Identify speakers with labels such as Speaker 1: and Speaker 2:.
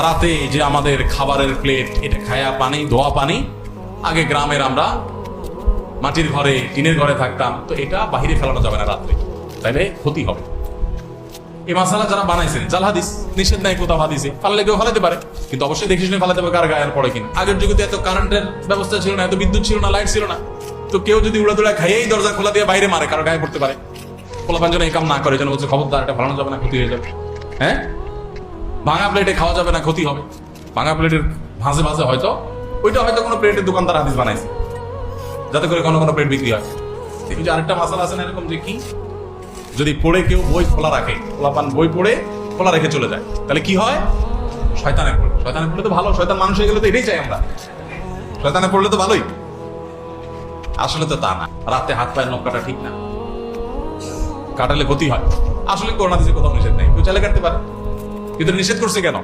Speaker 1: রাতে যে আমাদের খাবারের প্লেট, এটা খায়া পানি, ধোয়া পানি, আগে গ্রামের আমরা মাটির ঘরে, টিনের ঘরে থাকতাম, তো এটা বাহিরে ফেলানো যাবে না রাত্রে, তাইলে ক্ষতি হবে। এই মাসালা যারা বানাইছেন, জাল হাদিস, নিষেধ নাই কোথাও হাদিসে, ফাললে কেউ ফালাতে পারে, কিন্তু অবশ্যই দেখে শুনে ফালাতে হবে কার গায়ের পড়ে কিনা। আগের যুগে তো এত কারেন্টের ব্যবস্থা ছিল না, এত বিদ্যুৎ ছিল না, লাইট ছিল না, তো কেউ যদি উড়াদুড়া খাইয়েই দরজা খোলা দিয়ে বাইরে মারে, কারো গায়ে পড়তে পারে। পোলাপান যেন এই কাম না করে, যেন বলছে খবরদার, এটা ফালানো যাবে না, ক্ষতি হয়ে যাবে। হ্যাঁ, ভাঙা প্লেটে খাওয়া যাবে না, ক্ষতি হবে। ভাঙা প্লেটের ভাঁজে ভাঁজে হয়তো ওইটা হয়তো কোনো প্লেটের দোকানদার হাদিস বানাইছে, যাতে করে কোনো কোনো প্লেট বিক্রি হয়। দেখি যে আরেকটা মাসালা আছে না এরকম, যে কি যদি পড়ে কেউ বই খোলা রাখে, পোলাপান বই পড়ে খোলা রেখে চলে যায়, তাহলে কি হয়? শয়তানে পড়ে। শয়তানে পড়লে তো ভালো, শয়তান মানুষ হয়ে গেলে তো এটাই চাই আমরা, শয়তানে পড়লে তো ভালোই। আসলে তো তা না, রাতে হাত পায়ের নখ কাটা ঠিক না, কাটালে ক্ষতি হয়। আসলে করোনা দিতে কোথাও নিষেধ নেই, কেউ চাইলে কাটতে পারে, কিন্তু নিষেধ করছে কেন?